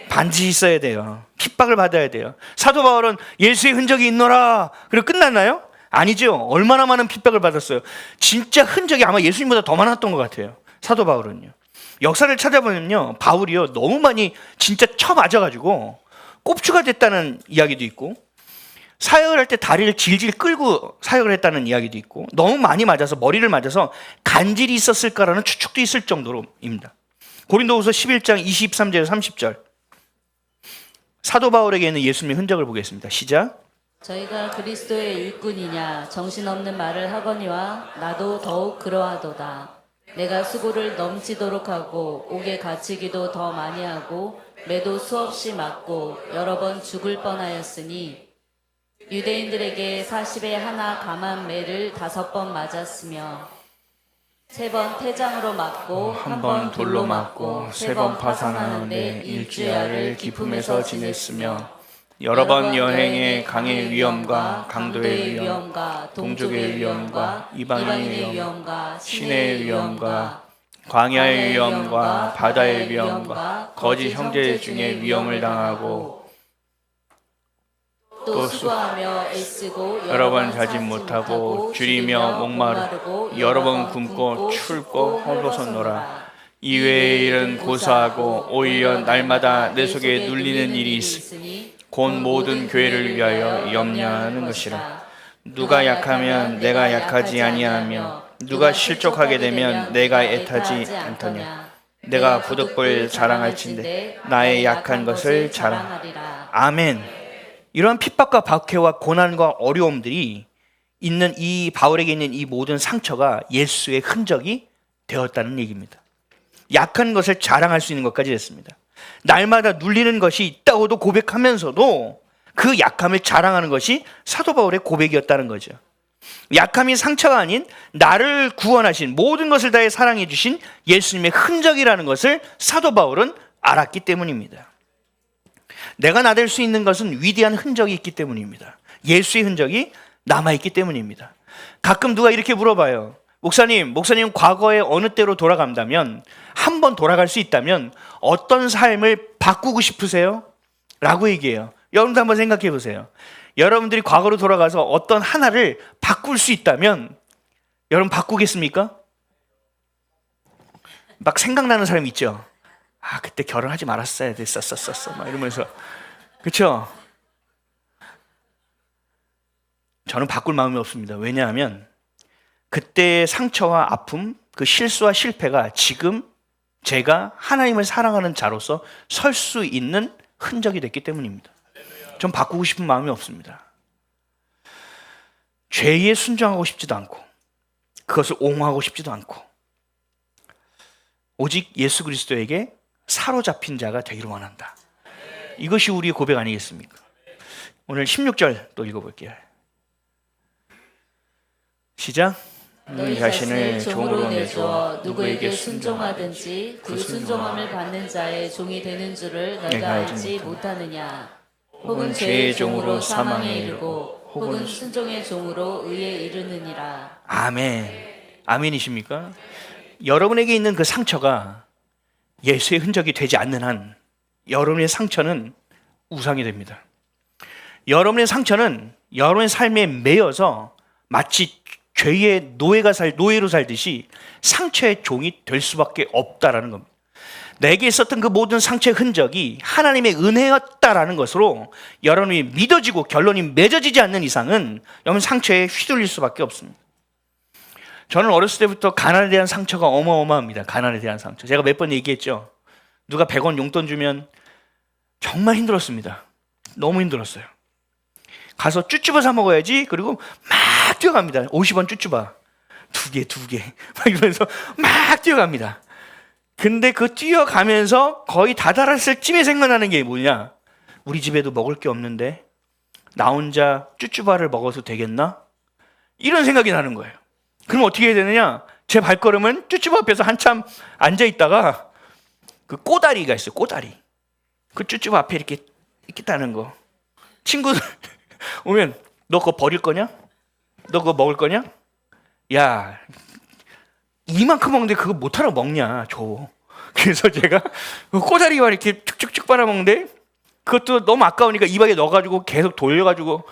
반드시 있어야 돼요. 핍박을 받아야 돼요. 사도 바울은 예수의 흔적이 있노라. 그리고 끝났나요? 아니죠. 얼마나 많은 핍박을 받았어요. 진짜 흔적이 아마 예수님보다 더 많았던 것 같아요. 사도 바울은요. 역사를 찾아보면요, 바울이요 너무 많이 진짜 쳐맞아가지고 꼽추가 됐다는 이야기도 있고, 사역을 할 때 다리를 질질 끌고 사역을 했다는 이야기도 있고, 너무 많이 맞아서 머리를 맞아서 간질이 있었을까라는 추측도 있을 정도로입니다. 고린도후서 11장 23절 30절 사도 바울에게 있는 예수님의 흔적을 보겠습니다. 시작. 저희가 그리스도의 일꾼이냐 정신없는 말을 하거니와 나도 더욱 그러하도다. 내가 수고를 넘치도록 하고 옥에 갇히기도 더 많이 하고 매도 수없이 맞고 여러 번 죽을 뻔하였으니 유대인들에게 40에 하나 감한 매를 5번 맞았으며 3번 태장으로 맞고 1번 돌로 맞고 3번 파산하는데 일주야를 기품에서 지냈으며 여러 번 여행에 강의 위험과 강도의 위험과 동족의 위험과 이방인의 위험과 신의 위험과 광야의 위험과 바다의 위험과 거짓 형제 중에 위험을 당하고 또 수고하며 애쓰고 여러 번 자지 못하고 줄이며 목마르고 여러 번 굶고 춥고 헐벗었노라. 이외의 일은 고사하고 오히려 날마다 내 속에 눌리는 일이 있으니 곧 모든 교회를 위하여 염려하는 것이라. 누가 약하면 내가 약하지 아니하며 누가 실족하게 되면 내가 애타지 않더냐. 내가 부득불 자랑할진대 나의 약한 것을 자랑하리라. 아멘. 이러한 핍박과 박해와 고난과 어려움들이 있는 이 바울에게 있는 이 모든 상처가 예수의 흔적이 되었다는 얘기입니다. 약한 것을 자랑할 수 있는 것까지 됐습니다. 날마다 눌리는 것이 있다고도 고백하면서도 그 약함을 자랑하는 것이 사도 바울의 고백이었다는 거죠. 약함이 상처가 아닌 나를 구원하신 모든 것을 다해 사랑해 주신 예수님의 흔적이라는 것을 사도 바울은 알았기 때문입니다. 내가 나댈 수 있는 것은 위대한 흔적이 있기 때문입니다. 예수의 흔적이 남아있기 때문입니다. 가끔 누가 이렇게 물어봐요. 목사님 과거에 어느 때로 돌아간다면, 한 번 돌아갈 수 있다면 어떤 삶을 바꾸고 싶으세요? 라고 얘기해요. 여러분도 한번 생각해 보세요. 여러분들이 과거로 돌아가서 어떤 하나를 바꿀 수 있다면 여러분 바꾸겠습니까? 막 생각나는 사람 있죠? 아, 그때 결혼하지 말았어야 됐었어 막 이러면서. 그렇죠? 저는 바꿀 마음이 없습니다. 왜냐하면 그때의 상처와 아픔, 그 실수와 실패가 지금 제가 하나님을 사랑하는 자로서 설 수 있는 흔적이 됐기 때문입니다. 전 바꾸고 싶은 마음이 없습니다. 죄에 순종하고 싶지도 않고 그것을 옹호하고 싶지도 않고 오직 예수 그리스도에게 사로잡힌 자가 되기를 원한다. 이것이 우리의 고백 아니겠습니까? 오늘 16절 또 읽어볼게요. 시작. 너희 자신을 종으로 내주어 누구에게 순종하든지 그 순종함을 받는 자의 종이 되는 줄을 너희가 알지 못하느냐. 혹은 죄의 종으로 사망에 이르고 혹은 순종의 종으로 의에 이르느니라. 아멘. 아멘이십니까? 여러분에게 있는 그 상처가 예수의 흔적이 되지 않는 한 여러분의 상처는 우상이 됩니다. 여러분의 상처는 여러분의 삶에 매여서 마치 죄의 노예로 살듯이 상처의 종이 될 수밖에 없다라는 겁니다. 내게 있었던 그 모든 상처의 흔적이 하나님의 은혜였다라는 것으로 여러분이 믿어지고 결론이 맺어지지 않는 이상은 여러분 상처에 휘둘릴 수밖에 없습니다. 저는 어렸을 때부터 가난에 대한 상처가 어마어마합니다. 가난에 대한 상처. 제가 몇 번 얘기했죠. 누가 100원 용돈 주면 정말 힘들었습니다. 너무 힘들었어요. 가서 쭈쭈바 사 먹어야지. 그리고 막 뛰어갑니다. 50원 쭈쭈바. 2개. 막 이러면서 막 뛰어갑니다. 근데 그 뛰어가면서 거의 다다랐을 쯤에 생각나는 게 뭐냐? 우리 집에도 먹을 게 없는데 나 혼자 쭈쭈바를 먹어도 되겠나? 이런 생각이 나는 거예요. 그럼 어떻게 해야 되느냐? 제 발걸음은 쭈쭈바 앞에서 한참 앉아 있다가 그 꼬다리가 있어요. 꼬다리. 그 쭈쭈바 앞에 이렇게 따는 거. 친구들 오면 너 그거 버릴 거냐? 너 그거 먹을 거냐? 야, 이만큼 먹는데 그거 못하러 먹냐? 줘. 그래서 제가 그 꼬다리만 이렇게 쭉쭉쭉 빨아먹는데 그것도 너무 아까우니까 입에 넣어가지고 계속 돌려가지고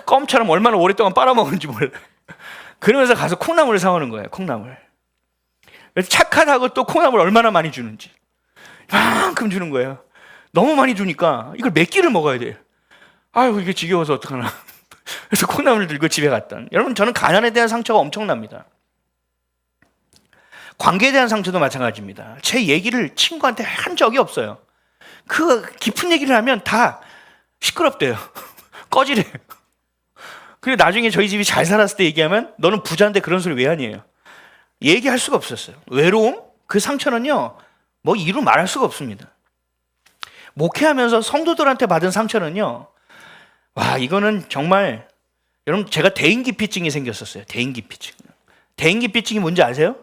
껌처럼 얼마나 오랫동안 빨아먹는지 몰라. 그러면서 가서 콩나물을 사오는 거예요. 콩나물. 착하다고 또 콩나물 얼마나 많이 주는지. 이만큼 주는 거예요. 너무 많이 주니까 이걸 몇 끼를 먹어야 돼요. 아유, 이게 지겨워서 어떡하나. 그래서 콩나물을 들고 집에 갔다. 여러분, 저는 가난에 대한 상처가 엄청납니다. 관계에 대한 상처도 마찬가지입니다. 제 얘기를 친구한테 한 적이 없어요. 그 깊은 얘기를 하면 다 시끄럽대요. 꺼지래요. 그리고 나중에 저희 집이 잘 살았을 때 얘기하면 너는 부자인데 그런 소리 왜 하니에요? 얘기할 수가 없었어요. 외로움? 그 상처는요, 뭐 이루 말할 수가 없습니다. 목회하면서 성도들한테 받은 상처는요, 와, 이거는 정말, 여러분, 제가 대인기피증이 생겼었어요. 대인기피증. 대인기피증이 뭔지 아세요?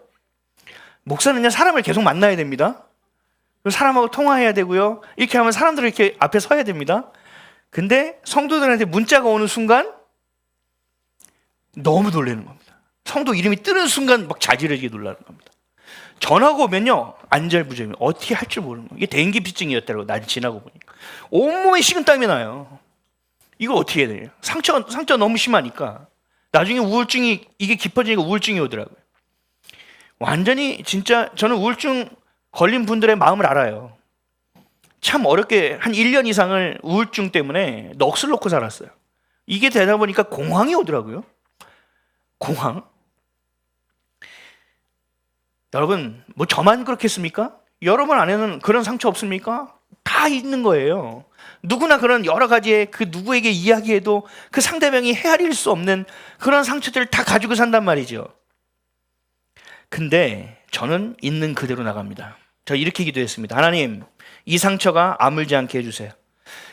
목사는요, 사람을 계속 만나야 됩니다. 사람하고 통화해야 되고요. 이렇게 하면 사람들이 이렇게 앞에 서야 됩니다. 근데 성도들한테 문자가 오는 순간 너무 놀라는 겁니다. 성도 이름이 뜨는 순간 막 자지러지게 놀라는 겁니다. 전화가 오면요, 안절부절입니다. 어떻게 할 줄 모르는 거예요. 이게 대인기피증이었다고 날이 지나고 보니까. 온몸에 식은땀이 나요. 이거 어떻게 해야 돼요? 상처 너무 심하니까 나중에 우울증이, 이게 깊어지니까 우울증이 오더라고요. 완전히 진짜 저는 우울증 걸린 분들의 마음을 알아요. 참 어렵게 한 1년 이상을 우울증 때문에 넋을 놓고 살았어요. 이게 되다 보니까 공황이 오더라고요. 공황. 여러분, 뭐 저만 그렇겠습니까? 여러분 안에는 그런 상처 없습니까? 다 있는 거예요. 누구나 그런 여러 가지의 그 누구에게 이야기해도 그 상대방이 헤아릴 수 없는 그런 상처들을 다 가지고 산단 말이죠. 근데 저는 있는 그대로 나갑니다. 저 이렇게 기도했습니다. 하나님, 이 상처가 아물지 않게 해주세요.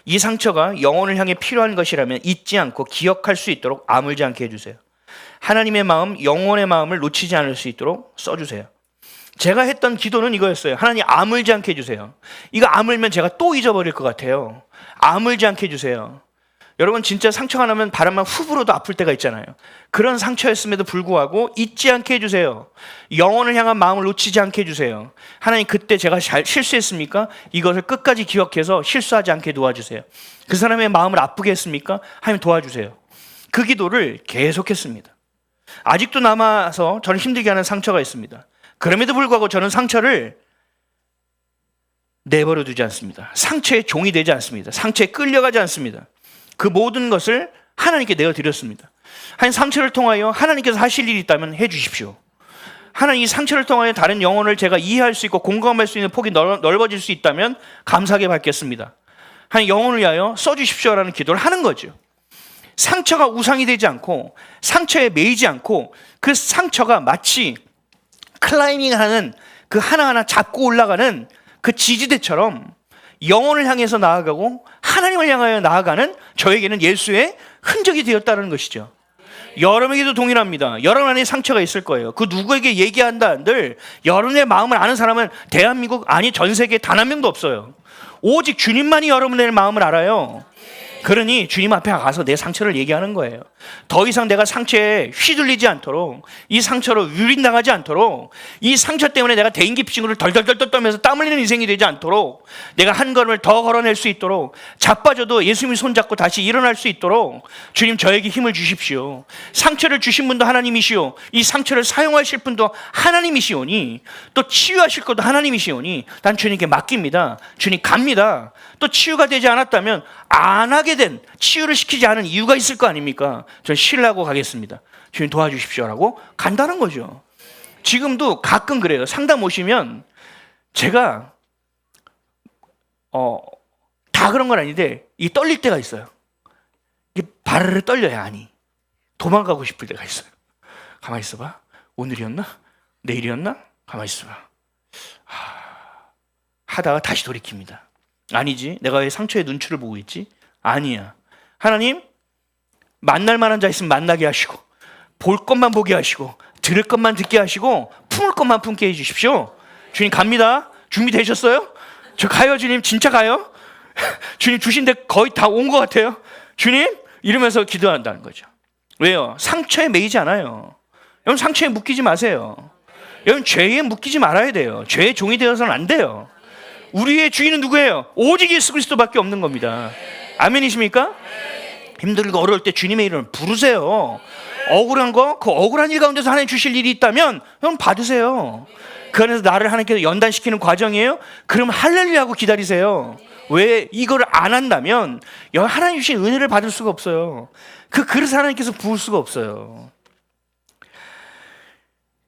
이 상처가 영혼을 향해 필요한 것이라면 잊지 않고 기억할 수 있도록 아물지 않게 해주세요. 하나님의 마음, 영혼의 마음을 놓치지 않을 수 있도록 써주세요. 제가 했던 기도는 이거였어요. 하나님, 아물지 않게 해주세요. 이거 아물면 제가 또 잊어버릴 것 같아요. 아물지 않게 해주세요. 여러분, 진짜 상처가 나면 바람만 후 불어도 아플 때가 있잖아요. 그런 상처였음에도 불구하고 잊지 않게 해주세요. 영혼을 향한 마음을 놓치지 않게 해주세요. 하나님, 그때 제가 잘 실수했습니까? 이것을 끝까지 기억해서 실수하지 않게 도와주세요. 그 사람의 마음을 아프게 했습니까? 하나님, 도와주세요. 그 기도를 계속했습니다. 아직도 남아서 저를 힘들게 하는 상처가 있습니다. 그럼에도 불구하고 저는 상처를 내버려 두지 않습니다. 상처의 종이 되지 않습니다. 상처에 끌려가지 않습니다. 그 모든 것을 하나님께 내어드렸습니다. 하나님, 상처를 통하여 하나님께서 하실 일이 있다면 해주십시오. 하나님, 이 상처를 통하여 다른 영혼을 제가 이해할 수 있고 공감할 수 있는 폭이 넓어질 수 있다면 감사하게 받겠습니다. 하나님, 영혼을 위하여 써주십시오라는 기도를 하는 거죠. 상처가 우상이 되지 않고 상처에 매이지 않고 그 상처가 마치 클라이밍하는 그 하나하나 잡고 올라가는 그 지지대처럼 영혼을 향해서 나아가고 하나님을 향하여 나아가는 저에게는 예수의 흔적이 되었다는 것이죠. 여러분에게도 동일합니다. 여러분 안에 상처가 있을 거예요. 그 누구에게 얘기한다 한들 여러분의 마음을 아는 사람은 대한민국, 아니 전 세계에 단 한 명도 없어요. 오직 주님만이 여러분의 마음을 알아요. 그러니 주님 앞에 가서 내 상처를 얘기하는 거예요. 더 이상 내가 상처에 휘둘리지 않도록, 이 상처로 유린당하지 않도록, 이 상처 때문에 내가 대인기피증을 덜덜덜 떨면서 땀 흘리는 인생이 되지 않도록, 내가 한 걸음을 더 걸어낼 수 있도록, 자빠져도 예수님이 손잡고 다시 일어날 수 있도록 주님, 저에게 힘을 주십시오. 상처를 주신 분도 하나님이시오, 이 상처를 사용하실 분도 하나님이시오니, 또 치유하실 것도 하나님이시오니 난 주님께 맡깁니다. 주님, 갑니다. 또 치유가 되지 않았다면 안 하게 된, 치유를 시키지 않은 이유가 있을 거 아닙니까? 전 신뢰하고 가겠습니다. 주님, 도와주십시오라고 간다는 거죠. 지금도 가끔 그래요. 상담 오시면 제가 다 그런 건 아닌데 이 떨릴 때가 있어요. 이게 바르르 떨려요. 아니 도망가고 싶을 때가 있어요. 가만히 있어봐. 오늘이었나? 내일이었나? 가만히 있어봐. 하다가 다시 돌이킵니다. 아니지, 내가 왜 상처의 눈초를 보고 있지? 아니야. 하나님, 만날 만한 자 있으면 만나게 하시고, 볼 것만 보게 하시고, 들을 것만 듣게 하시고, 품을 것만 품게 해주십시오. 주님 갑니다. 준비되셨어요? 저 가요, 주님. 진짜 가요? 주님 주신 데 거의 다 온 것 같아요. 주님? 이러면서 기도한다는 거죠. 왜요? 상처에 매이지 않아요. 여러분 상처에 묶이지 마세요. 여러분 죄에 묶이지 말아야 돼요. 죄의 종이 되어서는 안 돼요. 우리의 주인은 누구예요? 오직 예수 그리스도밖에 없는 겁니다. 아멘이십니까? 힘들고 어려울 때 주님의 이름을 부르세요. 억울한 거, 그 억울한 일 가운데서 하나님 주실 일이 있다면 여러분 받으세요. 그 안에서 나를 하나님께서 연단시키는 과정이에요? 그러면 할렐루야 하고 기다리세요. 왜 이걸 안 한다면 하나님 주신 은혜를 받을 수가 없어요. 그 그릇을 하나님께서 부을 수가 없어요.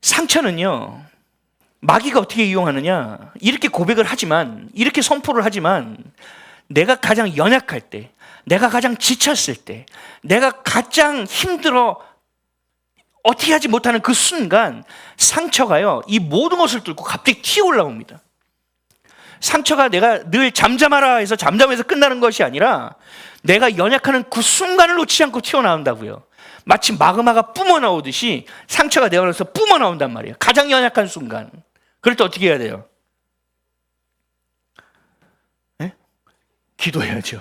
상처는요, 마귀가 어떻게 이용하느냐, 이렇게 고백을 하지만, 이렇게 선포를 하지만, 내가 가장 연약할 때, 내가 가장 지쳤을 때, 내가 가장 힘들어 어떻게 하지 못하는 그 순간 상처가요, 이 모든 것을 뚫고 갑자기 튀어 올라옵니다. 상처가 내가 늘 잠잠하라 해서 잠잠해서 끝나는 것이 아니라 내가 연약하는 그 순간을 놓치지 않고 튀어나온다고요. 마치 마그마가 뿜어나오듯이 상처가 내 안에서 뿜어나온단 말이에요. 가장 연약한 순간. 그럴 때 어떻게 해야 돼요? 네? 기도해야죠.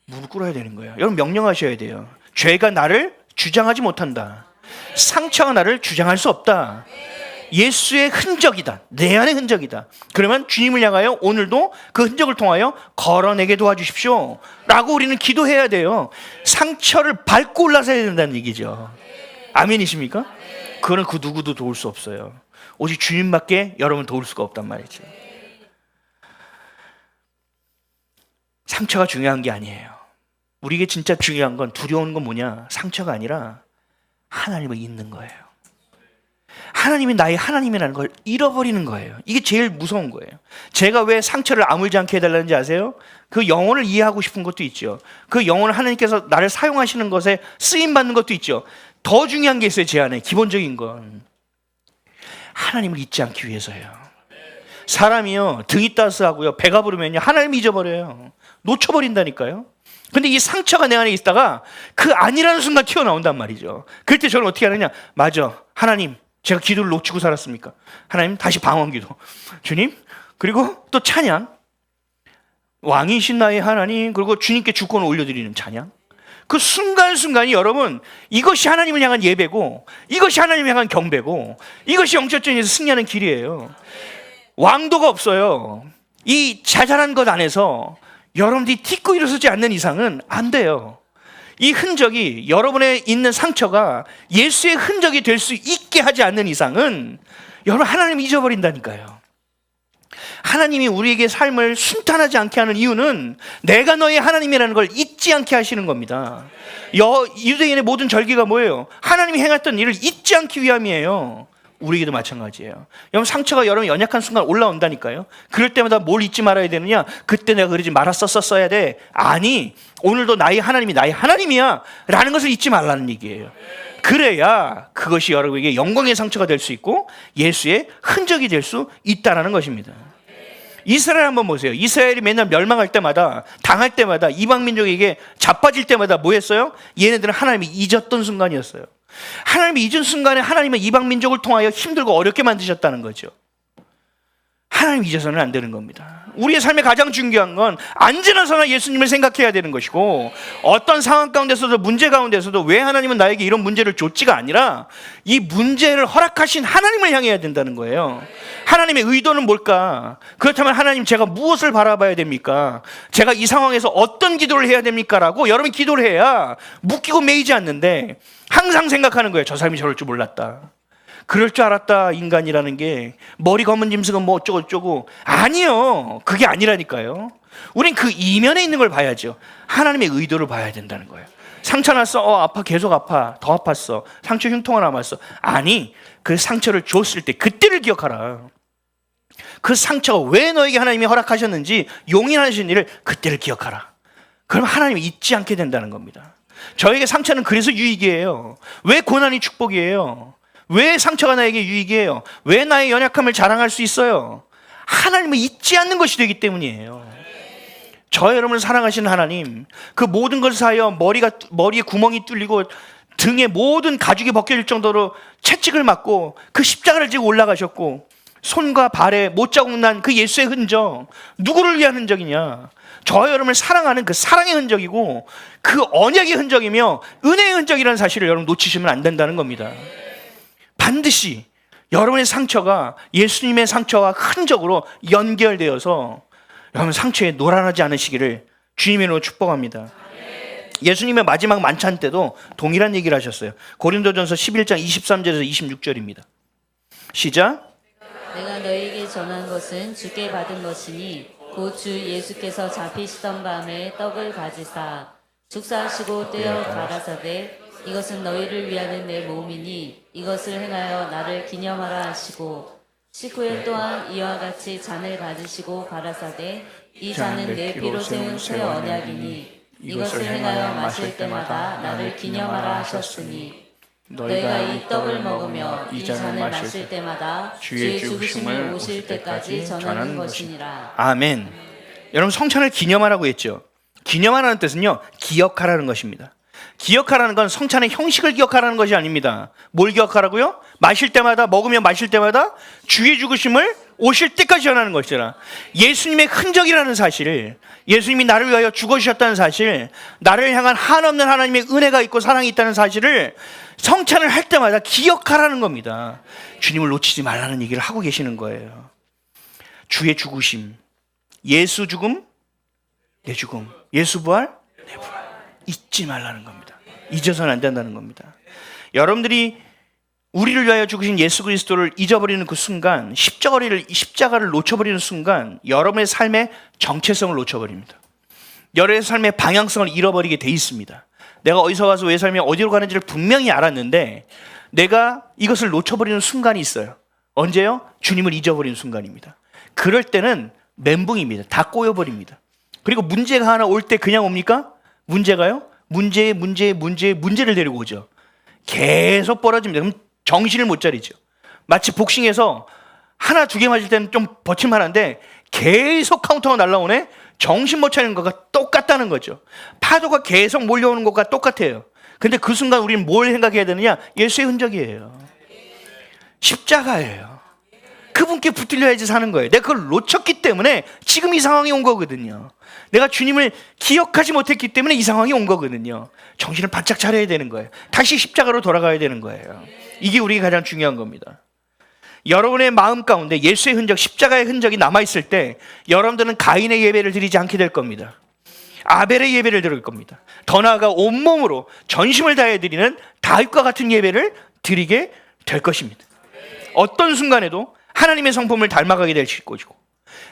무릎 꿇어야 되는 거예요. 여러분 명령하셔야 돼요. 죄가 나를 주장하지 못한다. 상처가 나를 주장할 수 없다. 예수의 흔적이다. 내 안의 흔적이다. 그러면 주님을 향하여 오늘도 그 흔적을 통하여 걸어내게 도와주십시오 라고 우리는 기도해야 돼요. 상처를 밟고 올라서야 된다는 얘기죠. 아멘이십니까? 그거는 그 누구도 도울 수 없어요. 오직 주님밖에 여러분 도울 수가 없단 말이죠. 상처가 중요한 게 아니에요. 우리에게 진짜 중요한 건, 두려운 건 뭐냐? 상처가 아니라 하나님을 잊는 거예요. 하나님이 나의 하나님이라는 걸 잃어버리는 거예요. 이게 제일 무서운 거예요. 제가 왜 상처를 아물지 않게 해달라는지 아세요? 그 영혼을 이해하고 싶은 것도 있죠. 그 영혼을 하나님께서 나를 사용하시는 것에 쓰임받는 것도 있죠. 더 중요한 게 있어요. 제 안에 기본적인 건 하나님을 잊지 않기 위해서예요. 사람이요, 등이 따스하고요, 배가 부르면요, 하나님을 잊어버려요. 놓쳐버린다니까요. 근데 이 상처가 내 안에 있다가 그 아니라는 순간 튀어나온단 말이죠. 그럴 때 저는 어떻게 하느냐? 맞아, 하나님, 제가 기도를 놓치고 살았습니까? 하나님, 다시 방언기도. 주님, 그리고 또 찬양. 왕이신 나의 하나님, 그리고 주님께 주권을 올려드리는 찬양. 그 순간순간이 여러분, 이것이 하나님을 향한 예배고, 이것이 하나님을 향한 경배고, 이것이 영적전에서 승리하는 길이에요. 왕도가 없어요. 이 자잘한 것 안에서 여러분들이 딛고 일어서지 않는 이상은 안 돼요. 이 흔적이, 여러분의 있는 상처가 예수의 흔적이 될 수 있게 하지 않는 이상은 여러분 하나님을 잊어버린다니까요. 하나님이 우리에게 삶을 순탄하지 않게 하는 이유는 내가 너의 하나님이라는 걸 잊지 않게 하시는 겁니다. 유대인의 모든 절기가 뭐예요? 하나님이 행했던 일을 잊지 않기 위함이에요. 우리에게도 마찬가지예요. 여러분 상처가 여러분 연약한 순간 올라온다니까요. 그럴 때마다 뭘 잊지 말아야 되느냐? 그때 내가 그러지 말았었어야 돼. 아니, 오늘도 나의 하나님이 나의 하나님이야 라는 것을 잊지 말라는 얘기예요. 그래야 그것이 여러분에게 영광의 상처가 될 수 있고 예수의 흔적이 될 수 있다는 것입니다. 이스라엘 한번 보세요. 이스라엘이 맨날 멸망할 때마다, 당할 때마다, 이방 민족에게 자빠질 때마다 뭐 했어요? 얘네들은 하나님이 잊었던 순간이었어요. 하나님이 잊은 순간에 하나님은 이방 민족을 통하여 힘들고 어렵게 만드셨다는 거죠. 하나님 잊어서는 안 되는 겁니다. 우리의 삶에 가장 중요한 건 언제나서나 예수님을 생각해야 되는 것이고, 어떤 상황 가운데서도, 문제 가운데서도 왜 하나님은 나에게 이런 문제를 줬지가 아니라 이 문제를 허락하신 하나님을 향해야 된다는 거예요. 하나님의 의도는 뭘까? 그렇다면 하나님, 제가 무엇을 바라봐야 됩니까? 제가 이 상황에서 어떤 기도를 해야 됩니까? 라고 여러분이 기도를 해야 묶이고 매이지 않는데, 항상 생각하는 거예요. 저 사람이 저럴 줄 몰랐다, 그럴 줄 알았다. 인간이라는 게 머리 검은 짐승은 뭐 어쩌고 아니요, 그게 아니라니까요. 우린 그 이면에 있는 걸 봐야죠. 하나님의 의도를 봐야 된다는 거예요. 상처 났어, 아파, 계속 아파, 더 아팠어, 상처 흉통이 남았어. 아니, 그 상처를 줬을 때 그때를 기억하라. 그 상처가 왜 너에게 하나님이 허락하셨는지 용인하신 일을 그때를 기억하라. 그럼 하나님이 잊지 않게 된다는 겁니다. 저에게 상처는 그래서 유익이에요. 왜 고난이 축복이에요? 왜 상처가 나에게 유익이에요? 왜 나의 연약함을 자랑할 수 있어요? 하나님을 잊지 않는 것이 되기 때문이에요. 저 여러분을 사랑하시는 하나님, 그 모든 것을 사하여 머리에 구멍이 뚫리고 등에 모든 가죽이 벗겨질 정도로 채찍을 맞고 그 십자가를 지고 올라가셨고 손과 발에 못자국 난 그 예수의 흔적, 누구를 위한 흔적이냐? 저 여러분을 사랑하는 그 사랑의 흔적이고 그 언약의 흔적이며 은혜의 흔적이라는 사실을 여러분 놓치시면 안 된다는 겁니다. 반드시 여러분의 상처가 예수님의 상처와 흔적으로 연결되어서 여러분 상처에 노란하지 않으시기를 주님의 이름으로 축복합니다. 예수님의 마지막 만찬 때도 동일한 얘기를 하셨어요. 고린도전서 11장 23절에서 26절입니다. 시작. 내가 너희에게 전한 것은 주께 받은 것이니 곧 주 예수께서 잡히시던 밤에 떡을 가지사 축사하시고 떼어 가라사대 이것은 너희를 위하는 내 몸이니 이것을 행하여 나를 기념하라 하시고 식후에 또한 이와 같이 잔을 가지시고 가라사대 이 잔은 내 피로 세운 새 언약이니 이것을 행하여 마실 때마다 나를 기념하라 하셨으니 너희가 이 떡을 먹으며 이 잔을 마실 때마다 주의 죽으심을 오실 때까지 전하는 것이니라. 아멘. 여러분 성찬을 기념하라고 했죠. 기념하라는 뜻은요, 기억하라는 것입니다. 기억하라는 건 성찬의 형식을 기억하라는 것이 아닙니다. 뭘 기억하라고요? 마실 때마다, 먹으며 마실 때마다 주의 죽으심을 오실 때까지 전하는 것이라. 예수님의 흔적이라는 사실, 예수님이 나를 위하여 죽어주셨다는 사실, 나를 향한 한없는 하나님의 은혜가 있고 사랑이 있다는 사실을 성찬을 할 때마다 기억하라는 겁니다. 주님을 놓치지 말라는 얘기를 하고 계시는 거예요. 주의 죽으심, 예수 죽음, 내 죽음, 예수 부활, 내 부활. 잊지 말라는 겁니다. 잊어서는 안 된다는 겁니다. 여러분들이 우리를 위하여 죽으신 예수 그리스도를 잊어버리는 그 순간, 십자가를 놓쳐버리는 순간 여러분의 삶의 정체성을 놓쳐버립니다. 여러분의 삶의 방향성을 잃어버리게 돼 있습니다. 내가 어디서 와서 왜 살며 어디로 가는지를 분명히 알았는데 내가 이것을 놓쳐버리는 순간이 있어요. 언제요? 주님을 잊어버리는 순간입니다. 그럴 때는 멘붕입니다. 다 꼬여버립니다. 그리고 문제가 하나 올 때 그냥 옵니까? 문제가요? 문제를 데리고 오죠. 계속 벌어집니다. 그럼 정신을 못 차리죠. 마치 복싱에서 하나 두 개 맞을 때는 좀 버틸만한데 계속 카운터가 날라오네? 정신 못 차리는 것과 똑같다는 거죠. 파도가 계속 몰려오는 것과 똑같아요. 근데 그 순간 우리는 뭘 생각해야 되느냐? 예수의 흔적이에요. 십자가예요. 그분께 붙들려야지 사는 거예요. 내가 그걸 놓쳤기 때문에 지금 이 상황이 온 거거든요. 내가 주님을 기억하지 못했기 때문에 이 상황이 온 거거든요. 정신을 바짝 차려야 되는 거예요. 다시 십자가로 돌아가야 되는 거예요. 이게 우리가 가장 중요한 겁니다. 여러분의 마음 가운데 예수의 흔적, 십자가의 흔적이 남아있을 때 여러분들은 가인의 예배를 드리지 않게 될 겁니다. 아벨의 예배를 드릴 겁니다. 더 나아가 온몸으로 전심을 다해 드리는 다윗과 같은 예배를 드리게 될 것입니다. 어떤 순간에도 하나님의 성품을 닮아가게 될 것이고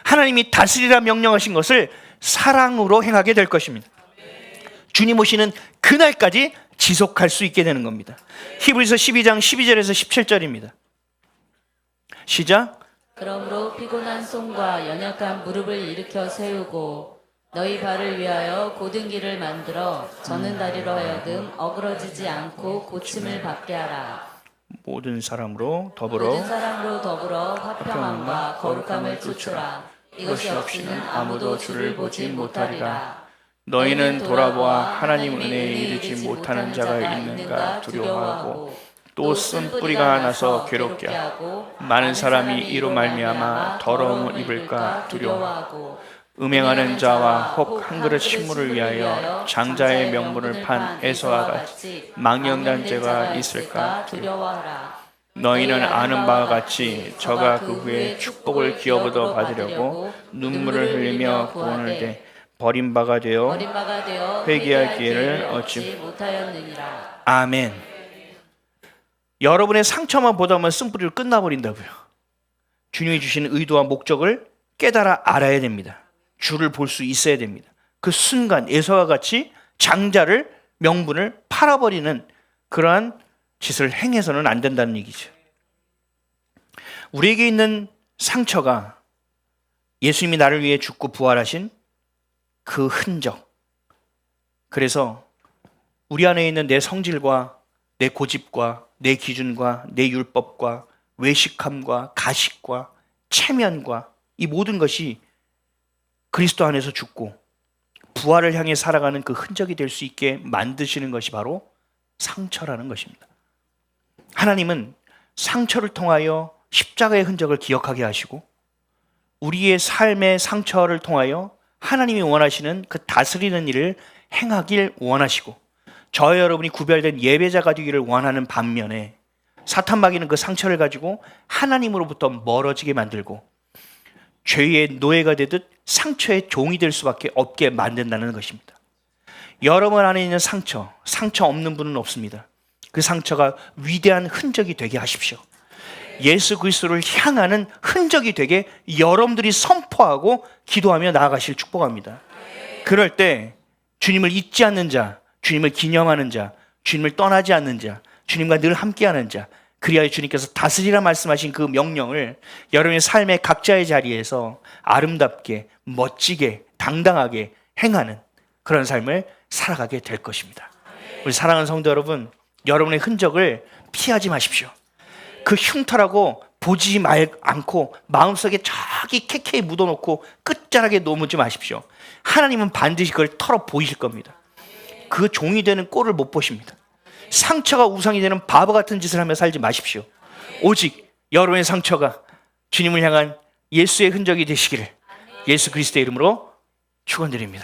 하나님이 다스리라 명령하신 것을 사랑으로 행하게 될 것입니다. 주님 오시는 그날까지 지속할 수 있게 되는 겁니다. 히브리서 12장 12절에서 17절입니다. 시작. 그러므로 피곤한 손과 연약한 무릎을 일으켜 세우고 너희 발을 위하여 곧은 길을 만들어 저는 다리로 하여금 어그러지지 않고 고침을 받게 하라. 모든 사람으로 더불어 화평함과 거룩함을 쫓으라. 이것이 없이는 아무도 주를 보지 못하리라. 너희는 돌아보아 하나님 은혜에 이르지 못하는 자가 있는가 두려워하고 또 쓴 뿌리가 나서 괴롭게 하고 많은 사람이 이로 말미암아 더러움을 입을까 두려워하고 음행하는 자와 혹 한 그릇 식물을 위하여 장자의 명분을 판 에서와 같이 망령된 죄가 있을까 두려워하라. 너희는 아는 바와 같이 저가 그 후에 축복을 기업 얻어 받으려고 눈물을 흘리며 구원을 대 버림바가 되어 회개할 기회를 얻지 못하였느니라. 아멘. 여러분의 상처만 보다 보면 쓴뿌리로 끝나버린다고요. 주님이 주시는 의도와 목적을 깨달아 알아야 됩니다. 주를 볼 수 있어야 됩니다. 그 순간 에서와 같이 장자를 명분을 팔아버리는 그러한 짓을 행해서는 안 된다는 얘기죠. 우리에게 있는 상처가 예수님이 나를 위해 죽고 부활하신 그 흔적. 그래서 우리 안에 있는 내 성질과 내 고집과 내 기준과 내 율법과 외식함과 가식과 체면과 이 모든 것이 그리스도 안에서 죽고 부활을 향해 살아가는 그 흔적이 될 수 있게 만드시는 것이 바로 상처라는 것입니다. 하나님은 상처를 통하여 십자가의 흔적을 기억하게 하시고 우리의 삶의 상처를 통하여 하나님이 원하시는 그 다스리는 일을 행하길 원하시고 저와 여러분이 구별된 예배자가 되기를 원하는 반면에 사탄 마귀는 그 상처를 가지고 하나님으로부터 멀어지게 만들고 죄의 노예가 되듯 상처의 종이 될 수밖에 없게 만든다는 것입니다. 여러분 안에 있는 상처 없는 분은 없습니다. 그 상처가 위대한 흔적이 되게 하십시오. 예수 그리스도를 향하는 흔적이 되게 여러분들이 선포하고 기도하며 나아가실 축복합니다. 그럴 때 주님을 잊지 않는 자, 주님을 기념하는 자, 주님을 떠나지 않는 자, 주님과 늘 함께하는 자, 그리하여 주님께서 다스리라 말씀하신 그 명령을 여러분의 삶의 각자의 자리에서 아름답게, 멋지게, 당당하게 행하는 그런 삶을 살아가게 될 것입니다. 우리 사랑하는 성도 여러분, 여러분의 흔적을 피하지 마십시오. 그 흉터라고 보지 않고 마음속에 저기 캐캐 묻어놓고 끝자락에 놓지 마십시오. 하나님은 반드시 그걸 털어 보이실 겁니다. 그 종이 되는 꼴을 못 보십니다. 상처가 우상이 되는 바보 같은 짓을 하며 살지 마십시오. 오직 여러분의 상처가 주님을 향한 예수의 흔적이 되시기를 예수 그리스도의 이름으로 축원드립니다.